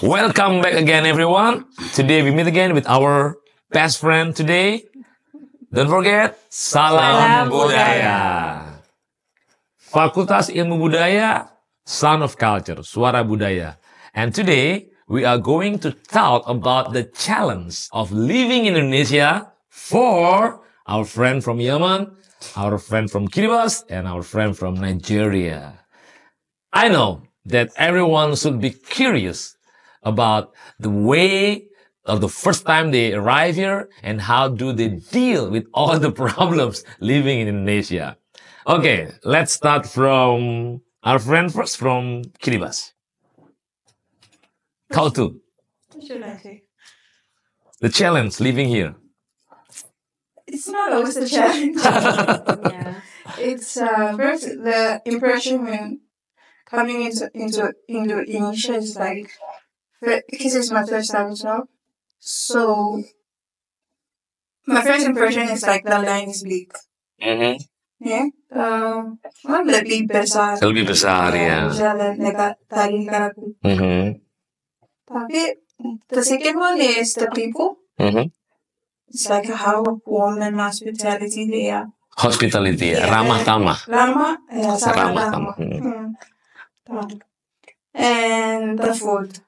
Welcome back again, everyone. Today we meet again with our best friend today. Don't forget, Salam Budaya. Fakultas Ilmu Budaya, Son of Culture, Suara Budaya. And today we are going to talk about the challenge of living in Indonesia for our friend from Yemen, our friend from Kiribati, and our friend from Nigeria. I know that everyone should be curious about the way of the first time they arrive here and how do they deal with all the problems living in Indonesia. Okay, let's start from our friend first from Kiribati. How to? What should I say? The challenge living here. It's not always a challenge. Yeah. It's first the impression when coming into Indonesia is like because it's my first time as well. So my first impression is like the line is big. Mm-hmm. Yeah. Lebih besar. Lebih besar, ya. Jalan dekat tadi karaku. Mm-hmm. Tapi the second one is the people. Mm-hmm. It's like how warm and hospitality they are. Hospitality, ya. Yeah. Ramah tamah. Ramah, yeah, Ramah ramah. tamah. And the food.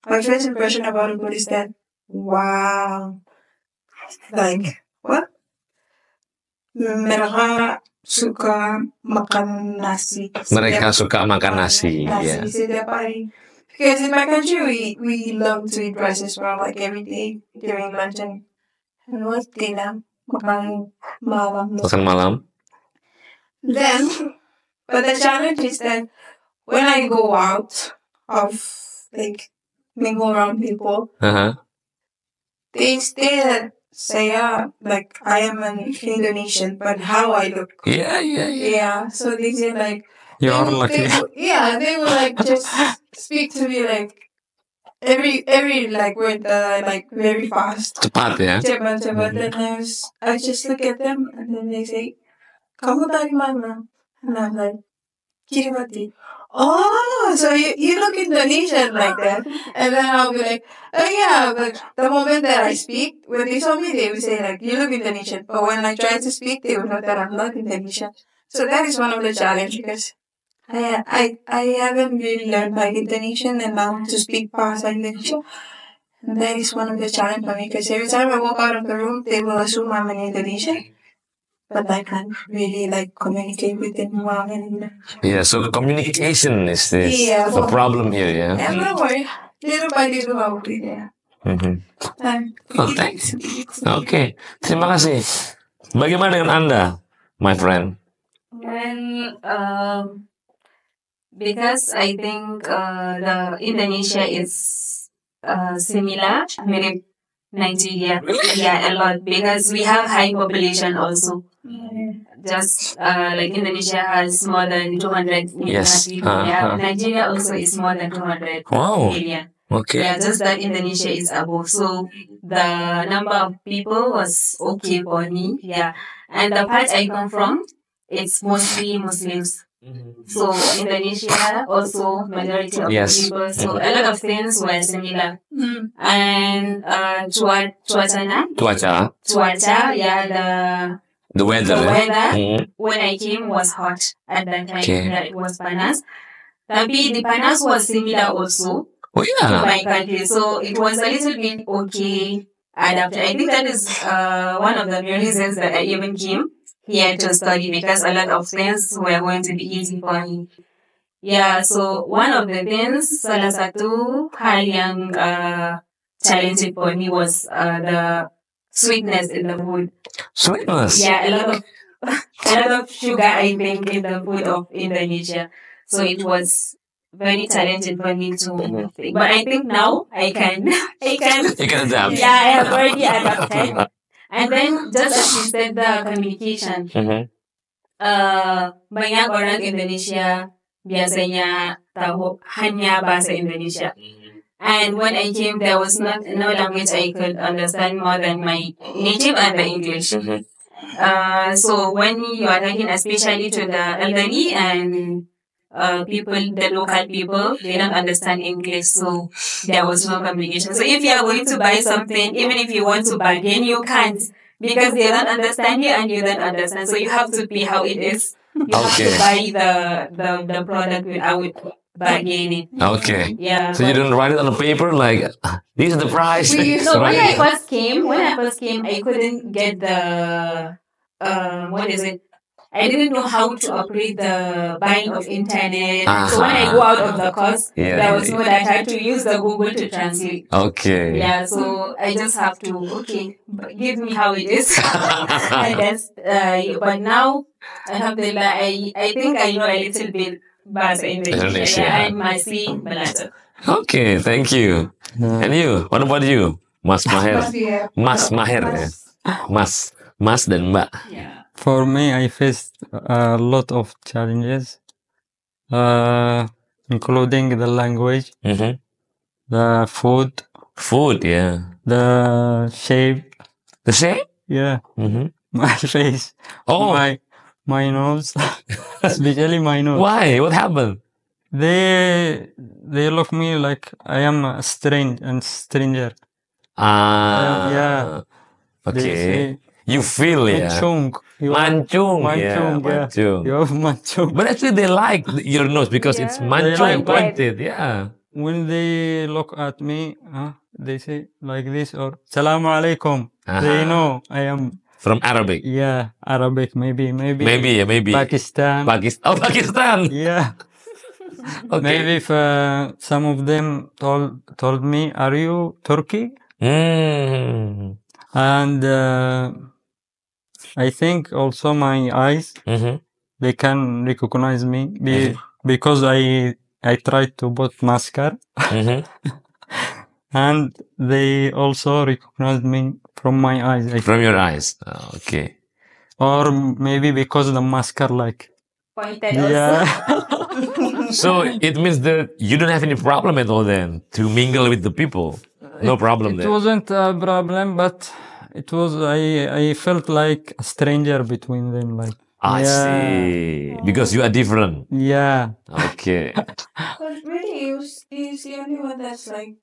My first impression about the food is that, wow. Like, what? Mereka suka makan nasi. Mereka suka makan nasi. Yeah. Setiap hari. Because in my country, we love to eat rice as well, like every day during lunch and what dinner, makan malam. Makan malam. Then, but the challenge is that when I go out of like mingle around people, Uh-huh. they still say, like I am an Indonesian, but how I look. Yeah. Yeah, so they say like, You're they lucky. they will like just speak to me like every like word like very fast. Cepat, ya. Cepat. Then I just look at them and then they say, "Kamu dari mana?" And I'm like, "Kiribati." Oh, so you look Indonesian like that. And then I'll be like, oh yeah, but the moment that I speak, when they saw me, they would say like, you look Indonesian. But when I try to speak, they would know that I'm not Indonesian. So that is one of the challenges because I haven't really learned like Indonesian and now to speak Bahasa Indonesia. And that is one of the challenges for me because every time I walk out of the room, they will assume I'm an Indonesian. But I can't really like communicate with them well in Yeah, so communication is the problem here, ya. And don't worry, little by little I will be there. Mhm. Oh, thanks. It's Oke, terima kasih. Bagaimana dengan Anda, my friend? When because I think the Indonesia is similar, mirip Nigeria. Yeah, a lot because we have high population also. Just like Indonesia has more than 200 million Yes. people. Yeah, Nigeria also is more than 200 Wow. million. Okay. Yeah, just that Indonesia is above. So the number of people was okay for me. Yeah. And the part I come from, it's mostly Muslims. So Indonesia also majority of Yes. people. So a lot of things were similar. And cuaca, yeah, The weather. the ya? weather Mhm. when I came was hot at that time. Okay. Yeah, it was panas. Tapi the panas was similar also Oh, to yeah. my country. So it was a little bit okay adapted. I think that is one of the main reasons that I even came here to study because a lot of things were going to be easy for me. Yeah, so one of the things, salah satu hal yang challenging for me was the sweetness in the food. Sweetness. Yeah, a lot of sugar, I think, in the food of Indonesia. So it was very challenging for me to think. But I think now I can, You can adapt. yeah, I have already adapted. And then just as you said, the communication. Mhm. Banyak orang Indonesia biasanya tahu hanya bahasa Indonesia. And when I came, there was no language I could understand more than my native and the English. So when you are talking, especially to the elderly and the local people, they don't understand English, so there was no communication. So if you are going to buy something, even if you want to bargain, you can't because they don't understand you and you don't understand. So you have to pay how it is. You have to Okay. buy the product without bargaining. Okay. Yeah. So you don't write it on a paper like this is the price. We used No, to when write I it. first came, I couldn't get the what is it? I didn't know how to operate the buying of internet. So when I go out of the course, there was no data. I had to use the Google to translate. Okay. Yeah, so I just have to give me how it is. And that's but now alhamdulillah I think I know a little bit bahasa Indonesia. Indonesia. I masih belajar. Okay, thank you. And you? What about you? Mas Maher. Mas, yeah. Mas Maher ya. Mas dan Mbak. Yeah. For me, I faced a lot of challenges, including the language, Mhm. the food, Food, yeah. the shape, The same? yeah, Mhm. my face, Oh, my nose, especially my nose. why? What happened? They look me like I am a stranger. Yeah. They Okay. say, You feel ya. Mancung. You have Mancung, mancung, yeah. yeah. Mancung. You have mancung. But actually, they like your nose because it's Yeah. mancung, They like pointed. Yeah. When they look at me, they say like this or Salamu alaikum. They know I am, From Arabic. yeah, Arabic, maybe Maybe. Pakistan. Pakistan. Yeah. Okay. Maybe if some of them told me, "Are you Turkey?" Mm. And I think also my eyes, Mhm. they can recognize me because I tried to put mascara, Mhm. and they also recognize me from my eyes. From your eyes. Oh, okay. Or maybe because the mascara, like, Pointed also. yeah. So it means that you don't have any problem at all then to mingle with the people. No problem It there. wasn't a problem, but it was, I felt like a stranger between them, like, I yeah. see. Because you are different. Yeah. Okay. But really, he's the only one that's like,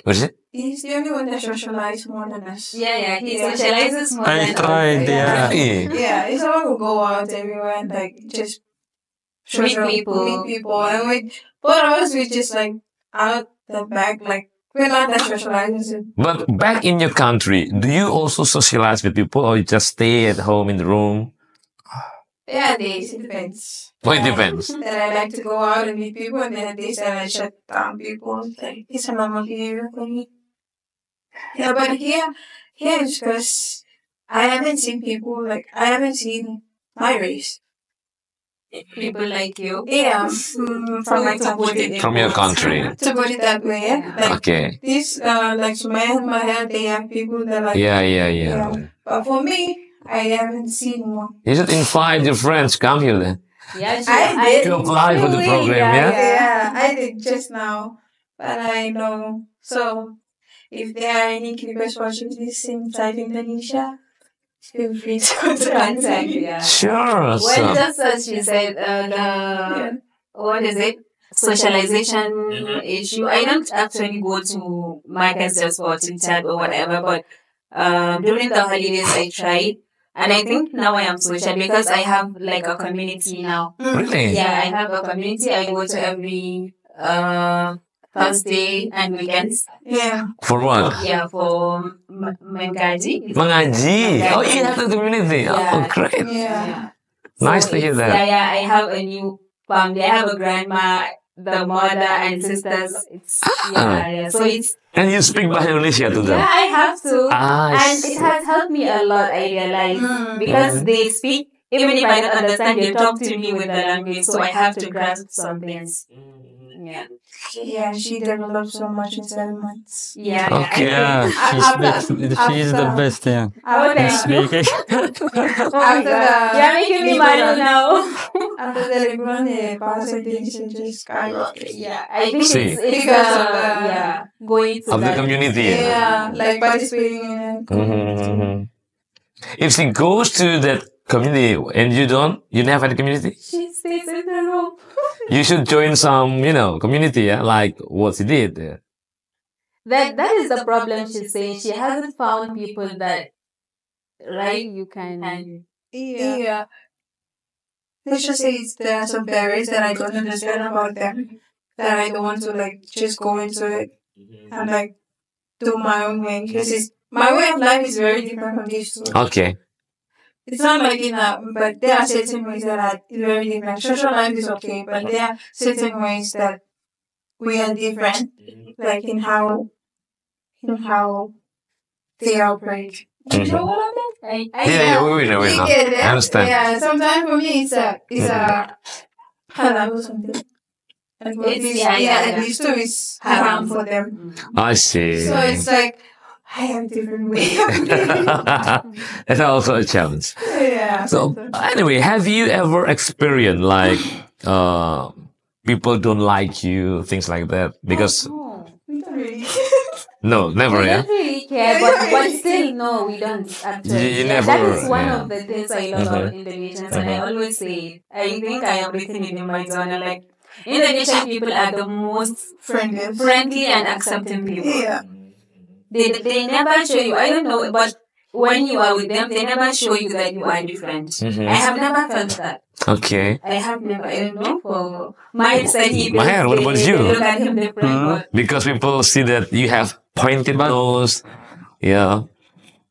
What is it? he's the only one that socializes more than us. Yeah, he socializes more I than tried, us. yeah. Really? Yeah, he's the one who go out everywhere and like just Meet people. and for us we just like out the back, like we're not that socializing. But back in your country, do you also socialize with people or you just stay at home in the room? Yeah, days it depends. Well, it depends. Then I like to go out and meet people, and then days that I shut down people. Like it's a normal behavior for me. Yeah, but here it's because I haven't seen people like I haven't seen my race. People like you. Yeah, from my To put it country. in From your words. country. To put it that way, yeah. Like Okay. these, like Sumaya and Maya, they have people that like. Yeah. But for me, I haven't seen one. You should invite your friends. Come here then. Yeah, I did. To apply for the program, yeah? Yeah, I did just now. But I know. So, if there are any keepers watching this inside Indonesia, feel free to contact Contact, me. yeah. Sure. Well, So, just as she said, what is it? Socialization issue. I don't actually go to markets just for chit chat or whatever, but during the holidays I tried. And I think now I am social because I have like a community now. really? Yeah, I have a community. I go to every Thursday and weekends. Yeah. For what? Yeah, for menjadi. Mengaji. Oh, you have the community. Oh, Yeah. great. Yeah. Nice to hear that. Yeah, I have a new family. I have a grandma, the mother and sisters. It's so it's And you speak Bahasa Indonesia to them. yeah, I have to. Ah, I And see. it has helped me a lot, I realize. Because they speak, even if I don't understand, they talk to me with the language, so I have to grasp some things. Yeah. Yeah, she developed so much in 7 months. Yeah. Okay. Yeah, she is the best, yeah. Oh, In thank you. speaking. Oh my God. You're making me mad now. After the Libran, percentage just skyrocketed. Yeah, I think See. it's Because of the- going to Of the that. community. Yeah, like participating in a community. Mhm. If she goes to that community, and you don't? You don't have any community? She stays in the room. You should join some, community, yeah, like what she did. Yeah. That is the problem. She's saying she hasn't found people that you can. Yeah. Let's just say there are some barriers that I don't understand about them. That I don't want to just go into it and do my own way. Because my way of life is very different from these two. Okay. It's not but there are certain ways that are very different. Social life is okay, but there are certain ways that we are different, like in how they operate. You know what I mean? We know. You get it? I understand. Yeah, sometimes for me it's a halal or something. And for these two is haram for them. I see. So it's like, I have a different way of living. That's also a challenge. Yeah. So anyway, have you ever experienced people don't like you, things like that? Because We don't really. no, never, We yeah. don't really care, but still, no, we don't actually. You Yeah, never, that is one yeah. of the things I love about Indonesians, and I always say it. I think I am written it in my journal. Like, Indonesian people are the most friendly and accepting people. Yeah. They never show you, I don't know, but when you are with them, they never show you that you are different. I have never felt that. Okay. I have never, I don't know, for my study. Maher, what about they you? look at him different. But Because people see that you have pointed nose, yeah,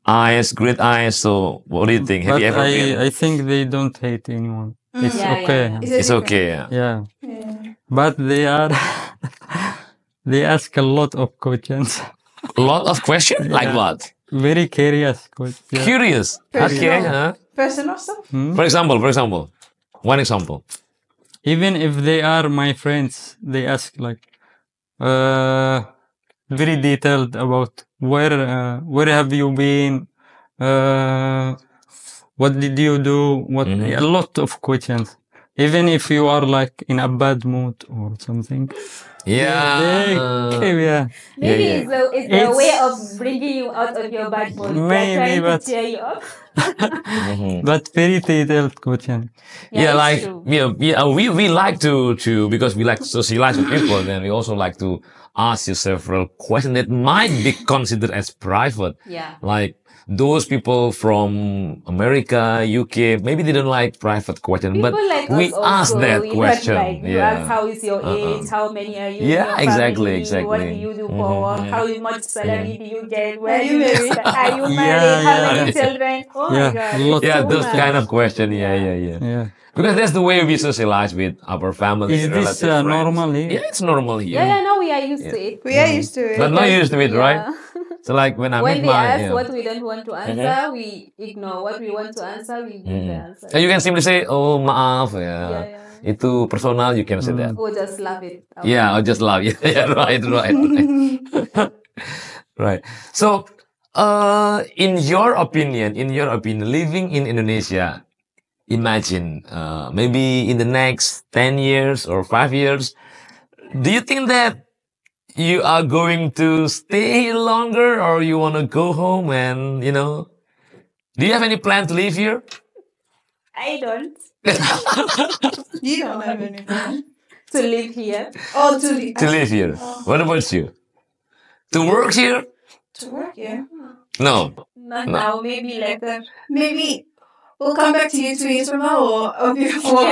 eyes, great eyes. So what do you think? Have But you ever been? I think they don't hate anyone. It's Yeah, okay. yeah. It's okay, yeah. Yeah. Yeah. But they are they ask a lot of questions. A lot of questions? Like what? Very curious questions. Curious. Okay, huh? Personal stuff? For example, one example. Even if they are my friends, they ask very detailed about where have you been, what did you do, a lot of questions. Even if you are in a bad mood or something. Yeah. Yeah. maybe yeah. it's a way of bringing you out of your bad mood. Maybe, They're trying but- to cheer you up. But very detailed question. Yeah, it's true. we like to because we like to socialize with people, then we also like to ask you several questions that might be considered as private. Yeah. Like those people from America, UK, maybe they don't like private questions, but People like we us ask also, that we question. Like, you ask how is your age, how many are you? in Yeah, your exactly, family, What do exactly. you do for work? How much salary do you get? Where Are do you you married? live? Are you Yeah, married? How yeah. many children? Oh Yeah, my god. lot. Yeah, so those much. kind of questions. Yeah. Yeah. Because that's the way we socialize with our family. Is this relatives, friends. normal here? Yeah, it's normal here. Yeah, no, we are used to it. We are used to it. But not used to it, right? Yeah. So like when I When meet they my, ask what we don't want to answer, we ignore. What we want to answer, we give the answer. you can simply say, "Oh, maaf ya, Yeah. itu personal." You can say that. Or just laugh it out. Yeah, or just love. Yeah, right. Right. So, in your opinion, living in Indonesia, imagine, maybe in the next 10 years or 5 years, do you think that you are going to stay here longer or you want to go home and, do you have any plan to live here? I don't. You don't have anything. To live here. Oh, to live. To live here. What about you? To work here? To work, yeah. No. Not now, maybe later. Maybe we'll come back to you 2 years from now or before,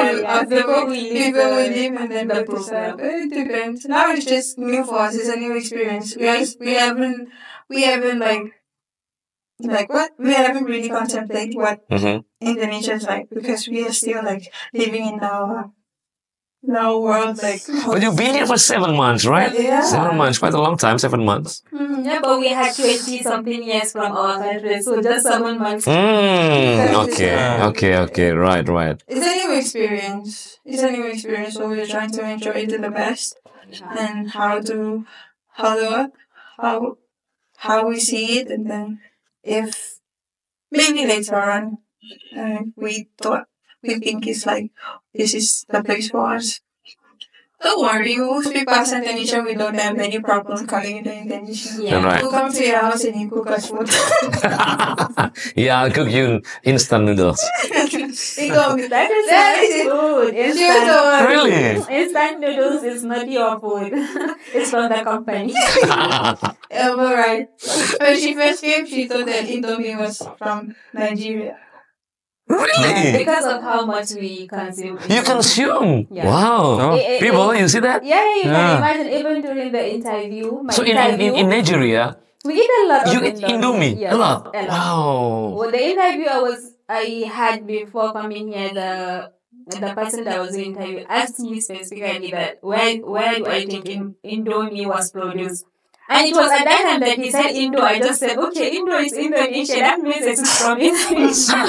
before we leave before we the- leave and then the back to Serbia. It depends. Now it's just new for us. It's a new experience. We haven't what? We haven't really contemplated what Indonesia is like because we are still living in our world But you've been here for 7 months, right? Yeah. 7 months, quite a long time, 7 months. Yeah, but we had 20 something years from our country, so just 7 months. Okay, right. It's a new experience. So we're trying to enjoy it to the best, and how we see it, and then if maybe later on we think it's this is the place for us. Don't worry, we will speak past Indonesia. We don't have any problem calling it Indonesia. Yeah. Right. We'll come to your house and you cook us food. Yeah, I'll cook you instant noodles. He told me That is That not is it. food. She was the one. Really? Instant noodles is not your food. It's from the company. Right. When she first came, she thought that Indomie was from Nigeria. Really? Because of how much we consume. You consume? Yeah. Wow. Oh. People, you see that? Yeah, you Yeah. can imagine even during the interview. My So in Nigeria, we eat a lot of you eat Indomie? Yes, A lot? A lot. Wow. Well, the interview I had before coming here, the person that was doing the interview asked me specifically that where do I think Indomie was produced. And it was at that time that he said Indo. I just said, okay, Indo is Indonesia. That means it's from Indonesia.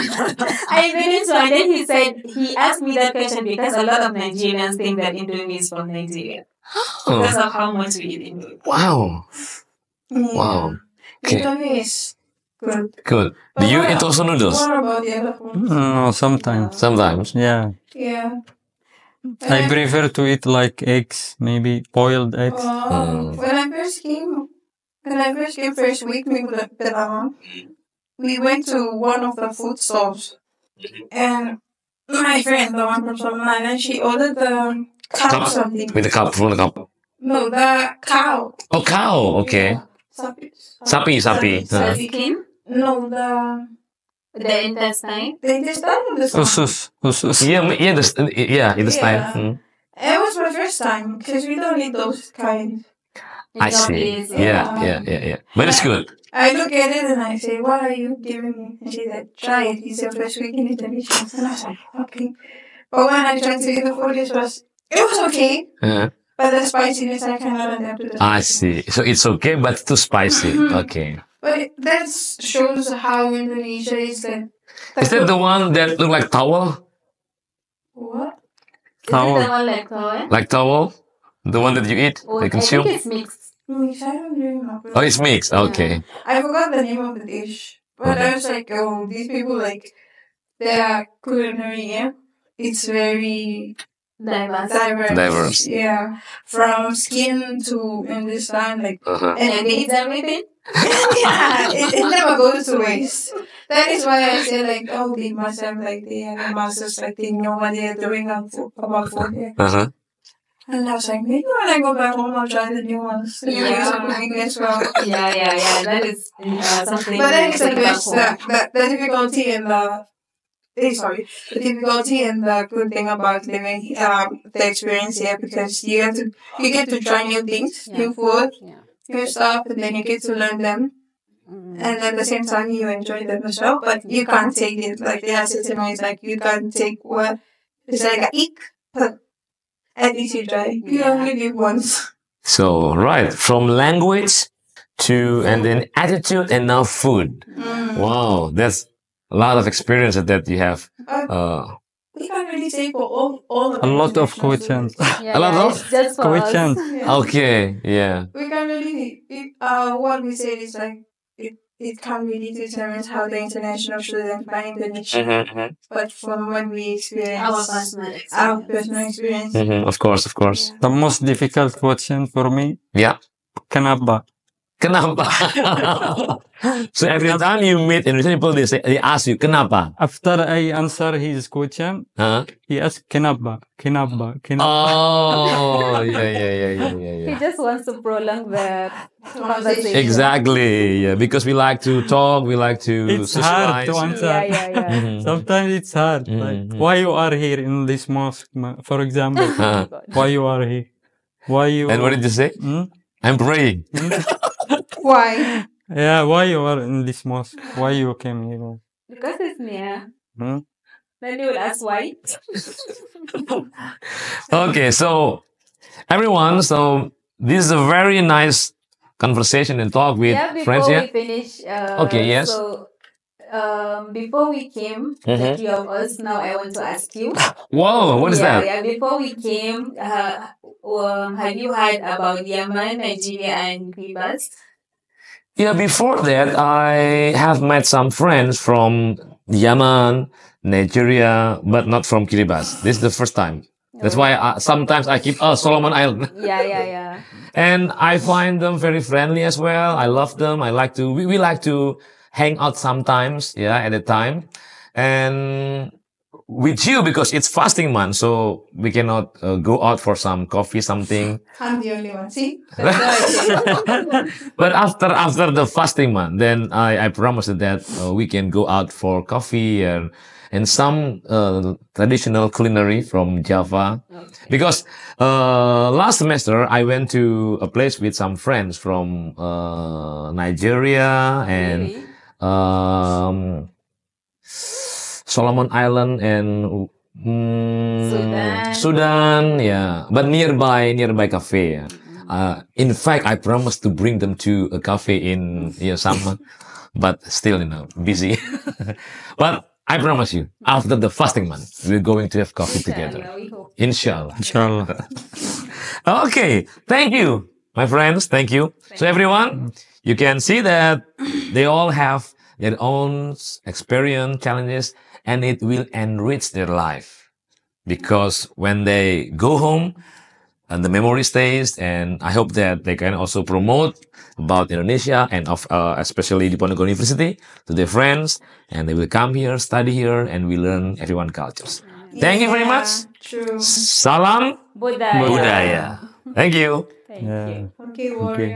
I didn't know. And then he asked me that question because a lot of Nigerians think that Indomie is from Nigeria. Because of how much we eat Indomie. Wow. Yeah. Wow. Okay. Indomie is good. Good. Do you eat also noodles? What about the other food? No, sometimes. Sometimes. Yeah. Yeah. I prefer to eat like eggs, maybe boiled eggs. When I first came first week, we went to one of the food stalls, and my friend, the one from Solomon, and she ordered the cow Cup? something. With the cup, from the cup. No, the cow. Oh, cow. Okay. Sapi. Chicken, No, the the intestine. intestine or the stomach? Usus. Yeah, it's time. Yeah. It was my first time because we don't eat those kinds. I see. Yeah. But it's good. I look at it and I say, "What are you giving me?" And she said, "Try it. It's your first week in Indonesia." And I was like, "Okay." But when I tried to eat the food, it was okay. But the spiciness I cannot adapt to. I see. So it's okay, but too spicy. Okay. But that shows how Indonesia is like. Is that the one that look like towel? What? Is it the one like towel? Like towel? The one that you eat? Oh, you I consume? think it's mixed. Mix, I don't remember. Oh, it's mixed. Okay. I forgot the name of the dish. But I was like, oh, these people, like, their culinary, yeah, it's very diverse. Yeah. From skin to understand, like, And they eat everything? yeah, it never goes to waste. That is why I say, like, oh, they must have, like, they have masters, like, they know what they are doing about food, yeah. And I was like, maybe when I go back home, I'll try the new ones. The new ways of cooking as well. Yeah. That is something. But that is the to take back best, home. the difficulty and the difficulty and the good thing about living, the experience here, because you get to try new things, new food, new stuff, and then you get to learn them. And at the same time, you enjoy them as well, but you can't take it, like the assistant is like, you can't take what, it's like a ick, but at least you try. You only live once. So, right. From language to, and then attitude and now food. Wow. That's a lot of experience that you have. We can't really say for all of A lot of international questions. food. A lot of it's just for us. Questions. Yeah. Okay. Yeah. We can't really, what we say is like, it can't really determine how the international student find Indonesia. But from what we experience, our personal experience. Of course. The most difficult question for me, Yeah. kenapa? Kenapa? So every time you meet Indonesian people, they ask you, kenapa? After I answer his question, he asked, kenapa? Oh, yeah. He just wants to prolong the conversation. Exactly. Yeah, because we like to talk, we like to It's hard socialize. to answer. Yeah. Sometimes it's hard. Like, why you are here in this mosque, for example? Why you are here? Why you? And what did you say? I'm praying. Why? Yeah, why you are in this mosque? Why you came here? Because it's near. Hmm? Then you will ask why. Okay, so everyone, so this is a very nice conversation and talk with friends before here. we finish. Okay, yes. So, before we came, the three of us, now I want to ask you. Whoa, what is that? Yeah, before we came, have you heard about Yemen, Nigeria, and Kiribati? Yeah, before that, I have met some friends from Yemen, Nigeria, but not from Kiribati. This is the first time. That's why sometimes I keep Solomon Island. Yeah. And I find them very friendly as well. I love them. We like to hang out sometimes, at a time. And with you because it's fasting month, so we cannot go out for some coffee, something. I'm the only one. See? But after the fasting month, then I promise that we can go out for coffee and some traditional culinary from Java. Because last semester I went to a place with some friends from Nigeria and Solomon Island and Sudan, yeah, but nearby cafe. Yeah. In fact, I promised to bring them to a cafe in summer, but still, busy. But I promise you, after the fasting month, we're going to have coffee together. Inshallah. Inshallah. Okay, thank you, my friends. Thank you. So everyone, you can see that they all have their own experience, challenges, and it will enrich their life. Because when they go home, and the memory stays, and I hope that they can also promote about Indonesia and especially the Ponegoro University to their friends, and they will come here, study here, and we learn everyone cultures. Thank you very much. True. Salam Budaya. Budaya. Thank you. Thank you. Okay, warrior.